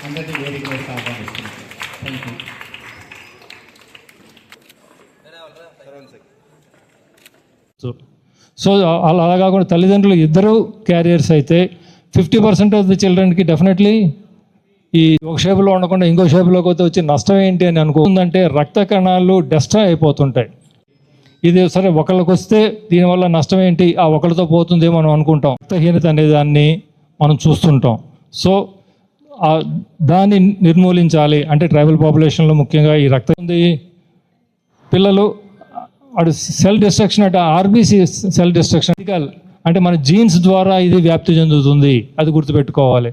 అందరినీ వేదిక మీద ఆహ్వానిస్తున్నాను. సో అలా కాకుండా తల్లిదండ్రులు ఇద్దరు క్యారియర్స్ అయితే 50% ఆఫ్ ది చిల్డ్రన్కి డెఫినెట్లీ ఈ ఒక షేపులో ఉండకుండా ఇంకో షేపులోకి వచ్చి నష్టం ఏంటి అని అనుకుందంటే రక్త కణాలు డెస్ట్రాయ్ అయిపోతుంటాయి. ఇది సరే ఒకళ్ళకి వస్తే దీనివల్ల నష్టం ఏంటి, ఆ ఒకరితో పోతుందే మనం అనుకుంటాం. రక్తహీనత అనే దాన్ని మనం చూస్తుంటాం. సో దాన్ని నిర్మూలించాలి అంటే ట్రైబల్ పాపులేషన్లో ముఖ్యంగా ఈ రక్తం ఉంది. పిల్లలు అటు సెల్ డిస్ట్రక్షన్ అంటే ఆర్బీసీ సెల్ డిస్ట్రక్షన్ అంటే మన జీన్స్ ద్వారా ఇది వ్యాప్తి చెందుతుంది, అది గుర్తుపెట్టుకోవాలి.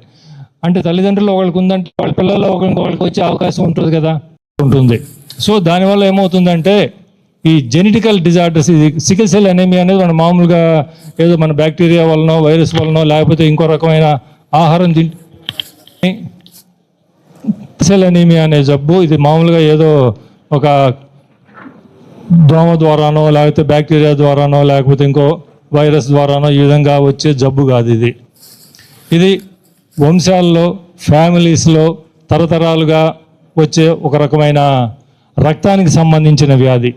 అంటే తల్లిదండ్రులు ఒకరికి ఉందంటే వాళ్ళ పిల్లల్లో ఒకరికి వచ్చే అవకాశం ఉంటుంది కదా, ఉంటుంది. సో దానివల్ల ఏమవుతుందంటే ఈ జెనెటికల్ డిజార్డర్స్, ఇది సికిల్ సెల్ ఎనీమియా అనేది మన మామూలుగా ఏదో మన బ్యాక్టీరియా వలనో వైరస్ వలనో లేకపోతే ఇంకో రకమైన ఆహారం సెల్ ఎనీమియా అనే జబ్బు, ఇది మామూలుగా ఏదో ఒక దోమ ద్వారానో లేకపోతే బ్యాక్టీరియా ద్వారానో లేకపోతే ఇంకో వైరస్ ద్వారానో ఈ విధంగా వచ్చే జబ్బు కాదు. ఇది వంశాల్లో ఫ్యామిలీస్లో తరతరాలుగా వచ్చే ఒక రకమైన రక్తానికి సంబంధించిన వ్యాధి.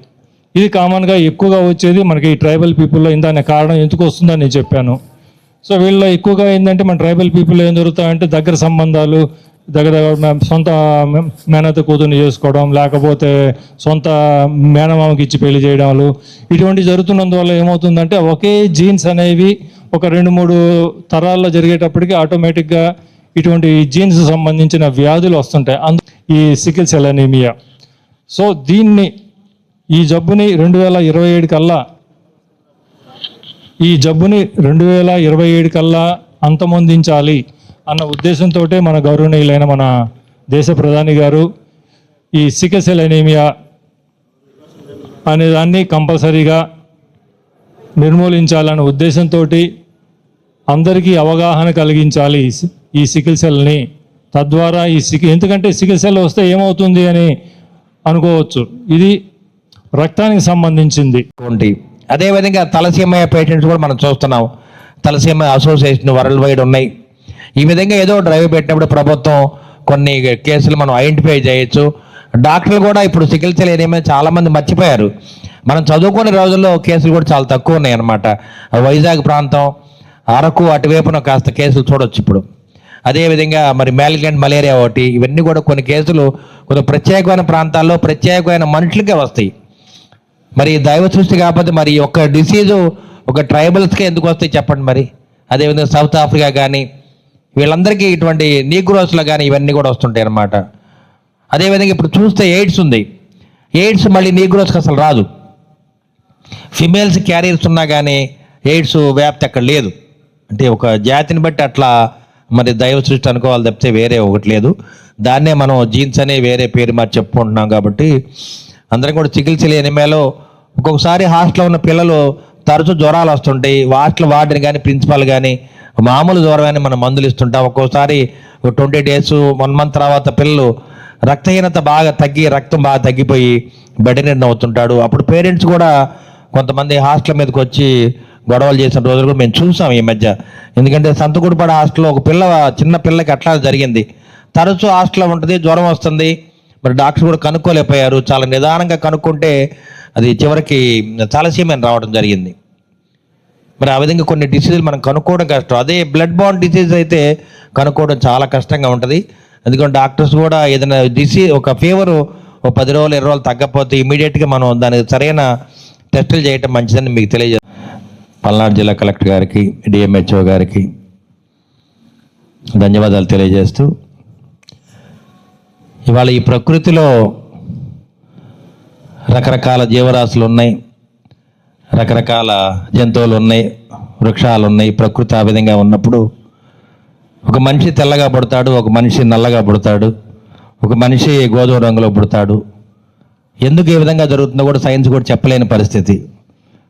ఇది కామన్గా ఎక్కువగా వచ్చేది మనకి ఈ ట్రైబల్ పీపుల్లో. దాని కారణం ఎందుకు వస్తుందని నేను చెప్పాను. సో వీళ్ళలో ఎక్కువగా ఏంటంటే మన ట్రైబల్ పీపుల్లో ఏం జరుగుతాయంటే దగ్గర సంబంధాలు, దగ్గర సొంత మేనత కూతుర్ని చేసుకోవడం, లేకపోతే సొంత మేనమామకి ఇచ్చి పెళ్లి చేయడాలు, ఇటువంటి జరుగుతున్నందువల్ల ఏమవుతుందంటే ఒకే జీన్స్ అనేవి ఒక 2-3 తరాల్లో జరిగేటప్పటికి ఆటోమేటిక్గా ఇటువంటి జీన్స్ సంబంధించిన వ్యాధులు వస్తుంటాయి. ఈ సికిల్ సెల్ అనీమియా. సో ఈ జబ్బుని 2027 కల్లా అంతమొందించాలి అన్న ఉద్దేశంతో మన గౌరవనీయులైన మన దేశ ప్రధాని గారు ఈ సికిల్ సెల్ అనీమియా అనే దాన్ని కంపల్సరీగా నిర్మూలించాలన్న ఉద్దేశంతో అందరికీ అవగాహన కలిగించాలి ఈ సికిల్ సెల్ని. తద్వారా ఎందుకంటే సికిల్ సెల్ వస్తే ఏమవుతుంది అని అనుకోవచ్చు, ఇది రక్తానికి సంబంధించింది. అదేవిధంగా తలసీమయ పేషెంట్స్ కూడా మనం చూస్తున్నాం. తలసీమయ అసోసియేషన్ వరల్డ్ వైడ్ ఉన్నాయి. ఈ విధంగా ఏదో డ్రైవ్ పెట్టినప్పుడు ప్రభుత్వం కొన్ని కేసులు మనం ఐడెంటిఫై చేయొచ్చు. డాక్టర్లు కూడా ఇప్పుడు సికిల్ సెల్ ఏమైనా చాలామంది మర్చిపోయారు. మనం చదువుకునే రోజుల్లో కేసులు కూడా చాలా తక్కువ ఉన్నాయి అన్నమాట. వైజాగ్ ప్రాంతం, అరకు అటువైపున కాస్త కేసులు చూడొచ్చు ఇప్పుడు. అదేవిధంగా మరి మ్యాలిగ్నెంట్ మలేరియా ఒకటి, ఇవన్నీ కూడా కొన్ని కేసులు కొన్ని ప్రత్యేకమైన ప్రాంతాల్లో ప్రత్యేకమైన మనుషులకే వస్తాయి. మరి దైవ సృష్టి కాకపోతే మరి ఒక డిసీజు ఒక ట్రైబల్స్కే ఎందుకు వస్తాయి చెప్పండి మరి. అదేవిధంగా సౌత్ ఆఫ్రికా కానీ వీళ్ళందరికీ ఇటువంటి నీగ్రోస్లో కానీ ఇవన్నీ కూడా వస్తుంటాయి అన్నమాట. అదేవిధంగా ఇప్పుడు చూస్తే ఎయిడ్స్ ఉంది. ఎయిడ్స్ మళ్ళీ నీగ్రోస్కి అసలు రాదు. ఫిమేల్స్ క్యారియర్స్ ఉన్నా కానీ ఎయిడ్స్ వ్యాప్తి అక్కడ లేదు. అంటే ఒక జాతిని బట్టి అట్లా మరి దైవ సృష్టి అనుకోవాలి తప్పితే వేరే ఒకటి లేదు. దాన్నే మనం జీన్స్ అనే వేరే పేరు మరి చెప్పుకుంటున్నాం. కాబట్టి అందరం కూడా చికిత్సలు ఎనిమేలో ఒక్కొక్కసారి హాస్టల్లో ఉన్న పిల్లలు తరచూ జ్వరాలు వస్తుంటాయి. హాస్టల్ వార్డెన్ కానీ ప్రిన్సిపాల్ కానీ మామూలు జ్వరమని మనం మందులు ఇస్తుంటాం. ఒక్కోసారి 20 days 1 month తర్వాత పిల్లలు రక్తహీనత బాగా తగ్గి రక్తం బాగా తగ్గిపోయి బెడ్ రిడన్ అవుతుంటాడు. అప్పుడు పేరెంట్స్ కూడా కొంతమంది హాస్టల్ మీదకి వచ్చి గొడవలు చేసిన రోజులు కూడా మేము చూసాం ఈ మధ్య. ఎందుకంటే సంతగుడిపాడ హాస్టల్లో ఒక చిన్న పిల్లకి అట్లా జరిగింది. తరచూ హాస్టల్లో ఉంటుంది, జ్వరం వస్తుంది. మరి డాక్టర్ కూడా కనుక్కోలేకపోయారు. చాలా నిదానంగా కనుక్కుంటే అది చివరికి తలసీమని రావడం జరిగింది. మరి ఆ విధంగా కొన్ని డిసీజులు మనం కనుక్కోవడం కష్టం. అదే బ్లడ్ బాండ్ డిసీజ్ అయితే కనుక్కోవడం చాలా కష్టంగా ఉంటుంది. ఎందుకంటే డాక్టర్స్ కూడా ఏదైనా ఒక ఫీవరు 10 రోజులు 20 రోజులు తగ్గకపోతే ఇమీడియట్గా మనం దానికి సరైన టెస్టులు చేయటం మంచిదని మీకు తెలియజేస్తాం. పల్నాడు జిల్లా కలెక్టర్ గారికి, డిఎంహెచ్ఓ గారికి ధన్యవాదాలు తెలియజేస్తూ, ఇవాళ ఈ ప్రకృతిలో రకరకాల జీవరాశులు ఉన్నాయి, రకరకాల జంతువులు ఉన్నాయి, వృక్షాలు ఉన్నాయి. ప్రకృతి ఆ విధంగా ఉన్నప్పుడు ఒక మనిషి తెల్లగా పుడతాడు, ఒక మనిషి నల్లగా పుడతాడు, ఒక మనిషి గోధుమ రంగులో పుడతాడు. ఎందుకు ఈ విధంగా జరుగుతుందో కూడా సైన్స్ కూడా చెప్పలేని పరిస్థితి.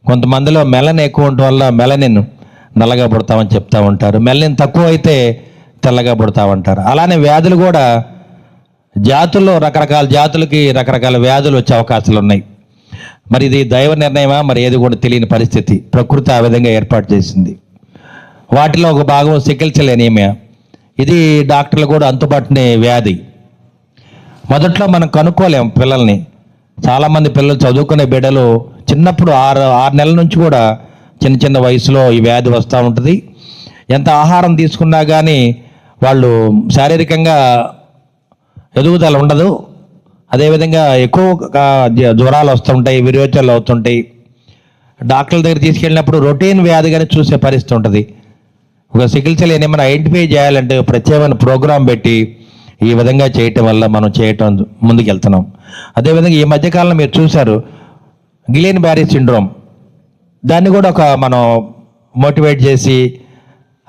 కొంతమందిలో మెలనిన్ ఎక్కువ ఉండటం వల్ల మెలనిన్ నల్లగా పుడతామని చెప్తా ఉంటారు, మెలనిన్ తక్కువ అయితే తెల్లగా పుడతామంటారు. అలానే వ్యాధులు కూడా జాతుల్లో రకరకాల జాతులకి రకరకాల వ్యాధులు వచ్చే అవకాశాలు ఉన్నాయి. మరి ఇది దైవ నిర్ణయమా మరి ఏది కూడా తెలియని పరిస్థితి. ప్రకృతి ఆ విధంగా ఏర్పాటు చేసింది. వాటిలో ఒక భాగం సికిల్ సెల్ ఎనీమియా. ఇది డాక్టర్లు కూడా అంతుపట్టని వ్యాధి. మొదట్లో మనం కనుక్కోలేం పిల్లల్ని. చాలామంది పిల్లలు చదువుకునే బిడ్డలు చిన్నప్పుడు 6 నెలల నుంచి కూడా చిన్న వయసులో ఈ వ్యాధి వస్తూ ఉంటుంది. ఎంత ఆహారం తీసుకున్నా కానీ వాళ్ళు శారీరకంగా ఎదుగుదల ఉండదు. అదేవిధంగా ఎక్కువ జ్వరాలు వస్తుంటాయి, విరోచనాలు అవుతుంటాయి. డాక్టర్ల దగ్గర తీసుకెళ్ళినప్పుడు రొటీన్ వ్యాధిగానే చూసే పరిస్థితి ఉంటుంది. ఒక సికిల్ సెల్ ఏమైనా ఐడెంటిఫై చేయాలంటే ప్రత్యేకమైన ప్రోగ్రాం పెట్టి ఈ విధంగా చేయటం వల్ల మనం ముందుకు వెళ్తున్నాం. అదేవిధంగా ఈ మధ్యకాలంలో మీరు చూశారు గిలియన్ బ్యారీ సిండ్రోమ్. దాన్ని కూడా మనం మోటివేట్ చేసి,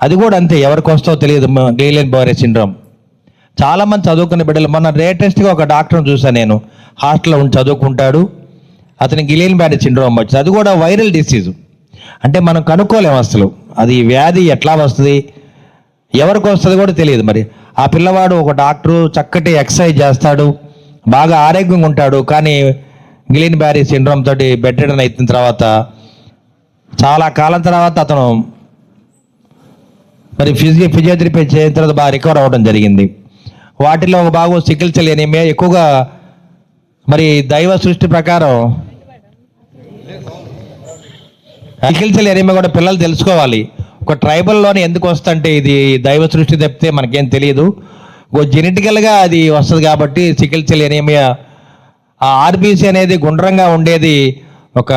అది కూడా అంతే, ఎవరికి వస్తో తెలియదు గిలియన్ బ్యారీ సిండ్రోమ్. చాలామంది చదువుకునే బిడ్డలు, మొన్న లేటెస్ట్గా ఒక డాక్టర్ని చూసాను నేను, హాస్టల్లో ఉండి చదువుకుంటాడు, అతనికి గిలియన్ బ్యారీ సిండ్రోమ్ వచ్చింది. అది కూడా వైరల్ డిసీజు. అంటే మనం కనుక్కోలేము అసలు అది వ్యాధి ఎట్లా వస్తుంది, ఎవరికి వస్తుంది కూడా తెలియదు. మరి ఆ పిల్లవాడు ఒక డాక్టరు చక్కటి ఎక్సర్సైజ్ చేస్తాడు, బాగా ఆరోగ్యంగా ఉంటాడు, కానీ గిలియన్ బ్యారీ సిండ్రోమ్ తోటి బెడ్ రిడన్ అయిన తర్వాత చాలా కాలం తర్వాత అతను మరి ఫిజియోథెరపీ చేసిన తర్వాత బాగా రికవర్ అవ్వడం జరిగింది. వాటిలో ఒక భాగం సికిల్ సెల్ ఎనీమియా. ఎక్కువగా మరి దైవ సృష్టి ప్రకారం సికిల్ సెల్ ఎనీమియా కూడా పిల్లలు తెలుసుకోవాలి. ఒక ట్రైబల్లోనే ఎందుకు వస్తుందంటే ఇది దైవ సృష్టి తప్పితే మనకేం తెలియదు. జెనెటికల్గా అది వస్తుంది కాబట్టి సికిల్ సెల్ ఎనీమియా. ఆ ఆర్బీసీ అనేది గుండ్రంగా ఉండేది ఒక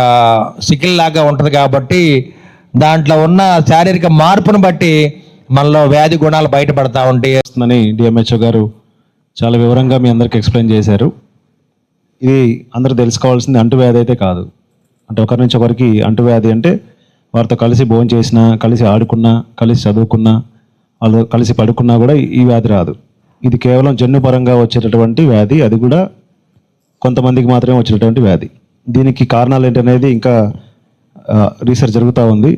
సికిల్ లాగా ఉంటుంది కాబట్టి దాంట్లో ఉన్న శారీరక మార్పును బట్టి మనలో వ్యాధి గుణాలు బయటపడతా ఉంటాయి. డిఎంహెచ్ఓ గారు చాలా వివరంగా మీ అందరికి ఎక్స్ప్లెయిన్ చేశారు. ఇది అందరూ తెలుసుకోవాల్సింది అంటువ్యాధి అయితే కాదు. అంటే ఒకరి నుంచి ఒకరికి అంటువ్యాధి అంటే వారితో కలిసి భోజనం చేసినా, కలిసి ఆడుకున్నా, కలిసి చదువుకున్నా, వాళ్ళు కలిసి పడుకున్నా కూడా ఈ వ్యాధి రాదు. ఇది కేవలం జన్యుపరంగా వచ్చేటటువంటి వ్యాధి. అది కూడా కొంతమందికి మాత్రమే వచ్చేటటువంటి వ్యాధి. దీనికి కారణాలు ఏంటనేది ఇంకా రీసెర్చ్ జరుగుతూ ఉంది.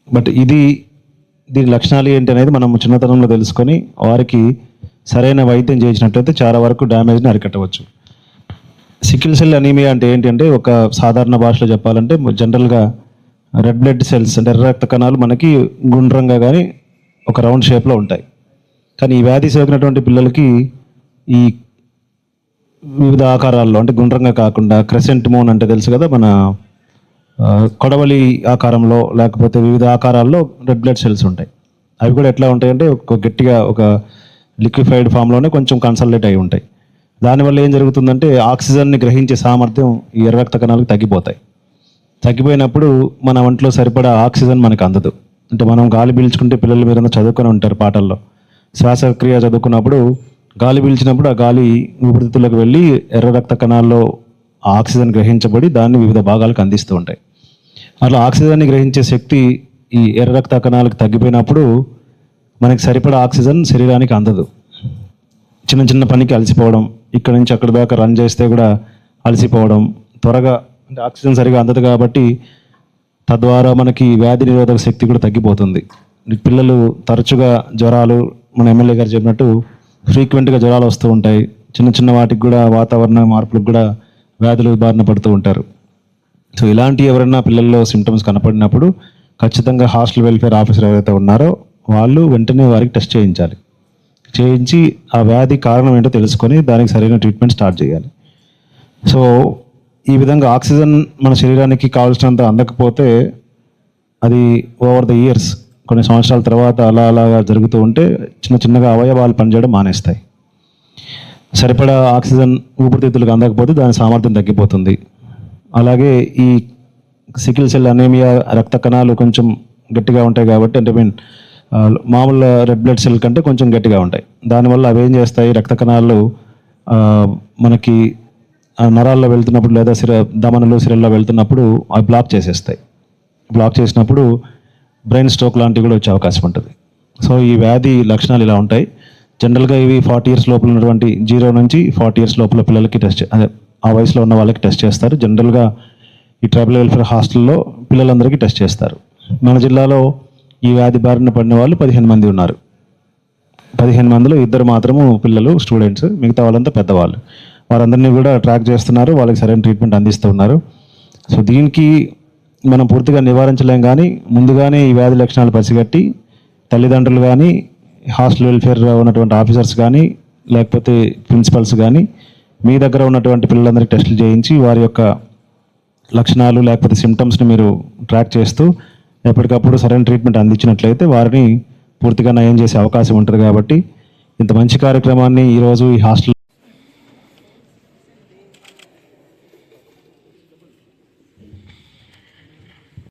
బట్ దీని లక్షణాలు ఏంటి అనేది మనం చిన్నతనంలో తెలుసుకొని వారికి సరైన వైద్యం చేసినట్లయితే చాలా వరకు డ్యామేజ్ని అరికట్టవచ్చు. సికిల్ సెల్ అనీమియా అంటే ఏంటంటే, ఒక సాధారణ భాషలో చెప్పాలంటే జనరల్గా రెడ్ బ్లడ్ సెల్స్ అంటే ఎర్ర రక్త కణాలు మనకి గుండ్రంగా కానీ ఒక రౌండ్ షేప్లో ఉంటాయి. కానీ ఈ వ్యాధి సోకినటువంటి పిల్లలకి ఈ వివిధ ఆకారాల్లో, అంటే గుండ్రంగా కాకుండా క్రెసెంట్ మూన్ అంటే తెలుసు కదా, మన కొడవలి ఆకారంలో లేకపోతే వివిధ ఆకారాల్లో రెడ్ బ్లడ్ సెల్స్ ఉంటాయి. అవి కూడా ఎట్లా ఉంటాయంటే ఒక గట్టిగా ఒక లిక్విఫైడ్ ఫామ్లోనే కొంచెం కన్సల్టేట్ అయి ఉంటాయి. దానివల్ల ఏం జరుగుతుందంటే ఆక్సిజన్ని గ్రహించే సామర్థ్యం ఈ ఎర్ర రక్త కణాలకు తగ్గిపోతాయి. తగ్గిపోయినప్పుడు మన ఒంట్లో సరిపడా ఆక్సిజన్ మనకు అందదు. అంటే మనం గాలి పీల్చుకుంటే పిల్లలు మీరంతా చదువుకొని ఉంటారు పాఠాల్లో. శ్వాసక్రియ చదువుకున్నప్పుడు గాలి పీల్చినప్పుడు ఆ గాలి ఊపిరితిత్తులకు వెళ్ళి ఎర్ర రక్త కణాల్లో ఆక్సిజన్ గ్రహించబడి దాన్ని వివిధ భాగాలకు అందిస్తూ ఉంటాయి. అట్లా ఆక్సిజన్ని గ్రహించే శక్తి ఈ ఎర్ర రక్త కణాలకు తగ్గిపోయినప్పుడు మనకి సరిపడా ఆక్సిజన్ శరీరానికి అందదు. చిన్న చిన్న పనికి అలసిపోవడం, ఇక్కడ నుంచి అక్కడ దాకా రన్ చేస్తే కూడా అలసిపోవడం, త్వరగా అంటే ఆక్సిజన్ సరిగా అందదు కాబట్టి తద్వారా మనకి వ్యాధి నిరోధక శక్తి కూడా తగ్గిపోతుంది. పిల్లలు తరచుగా జ్వరాలు, మన ఎమ్మెల్యే గారు చెప్పినట్టు ఫ్రీక్వెంట్గా జ్వరాలు వస్తూ ఉంటాయి. చిన్న చిన్న వాటికి కూడా వాతావరణ మార్పులకు కూడా వ్యాధులు బారిన పడుతూ ఉంటారు. సో ఇలాంటి ఎవరైనా పిల్లల్లో సిమ్టమ్స్ కనపడినప్పుడు ఖచ్చితంగా హాస్టల్ వెల్ఫేర్ ఆఫీసర్ ఎవరైతే ఉన్నారో వాళ్ళు వెంటనే వారికి టెస్ట్ చేయించాలి. చేయించి ఆ వ్యాధి కారణం ఏంటో తెలుసుకొని దానికి సరైన ట్రీట్మెంట్ స్టార్ట్ చేయాలి. సో ఈ విధంగా ఆక్సిజన్ మన శరీరానికి కావాల్సినంత అందకపోతే అది ఓవర్ ద ఇయర్స్ కొన్ని సంవత్సరాల తర్వాత అలాగా జరుగుతూ ఉంటే చిన్న చిన్నగా అవయవాలు పనిచేయడం మానేస్తాయి. సరిపడా ఆక్సిజన్ ఊపిరితిత్తులకు అందకపోతే దాని సామర్థ్యం తగ్గిపోతుంది. అలాగే ఈ సికిల్ సెల్ అనేమియా రక్త కణాలు కొంచెం గట్టిగా ఉంటాయి కాబట్టి, అంటే మామూలు రెడ్ బ్లడ్ సెల్ కంటే కొంచెం గట్టిగా ఉంటాయి. దానివల్ల అవి ఏం చేస్తాయి, రక్త కణాలు మనకి నరాల్లో వెళ్తున్నప్పుడు లేదా దమనలు సిరల్లో వెళ్తున్నప్పుడు అవి బ్లాక్ చేసేస్తాయి. బ్లాక్ చేసినప్పుడు బ్రెయిన్ స్ట్రోక్ లాంటివి కూడా వచ్చే అవకాశం ఉంటుంది. సో ఈ వ్యాధి లక్షణాలు ఇలా ఉంటాయి. జనరల్గా ఇవి 40 years లోపల ఉన్నటువంటి 0 నుంచి 40 years లోపల పిల్లలకి టెస్ట్, అదే ఆ వయసులో ఉన్న వాళ్ళకి టెస్ట్ చేస్తారు. జనరల్గా ఈ ట్రైబల్ వెల్ఫేర్ హాస్టల్లో పిల్లలందరికీ టెస్ట్ చేస్తారు. మన జిల్లాలో ఈ వ్యాధి బారిన పడిన వాళ్ళు 15 మంది ఉన్నారు. 15 మందిలో 2 మాత్రము పిల్లలు, స్టూడెంట్స్, మిగతా వాళ్ళంతా పెద్దవాళ్ళు. వారందరినీ కూడా ట్రాక్ చేస్తున్నారు, వాళ్ళకి సరైన ట్రీట్మెంట్ అందిస్తున్నారు. సో దీనికి మనం పూర్తిగా నివారించలేం, కానీ ముందుగానే ఈ వ్యాధి లక్షణాలు పసిగట్టి తల్లిదండ్రులు కానీ, హాస్టల్ వెల్ఫేర్ ఉన్నటువంటి ఆఫీసర్స్ కానీ, లేకపోతే ప్రిన్సిపల్స్ కానీ మీ దగ్గర ఉన్నటువంటి పిల్లలందరికీ టెస్టులు చేయించి వారి యొక్క లక్షణాలు లేకపోతే సిమ్టమ్స్ని మీరు ట్రాక్ చేస్తూ ఎప్పటికప్పుడు సరైన ట్రీట్మెంట్ అందించినట్లయితే వారిని పూర్తిగా నయం చేసే అవకాశం ఉంటుంది. కాబట్టి ఇంత మంచి కార్యక్రమాన్ని ఈరోజు ఈ హాస్టల్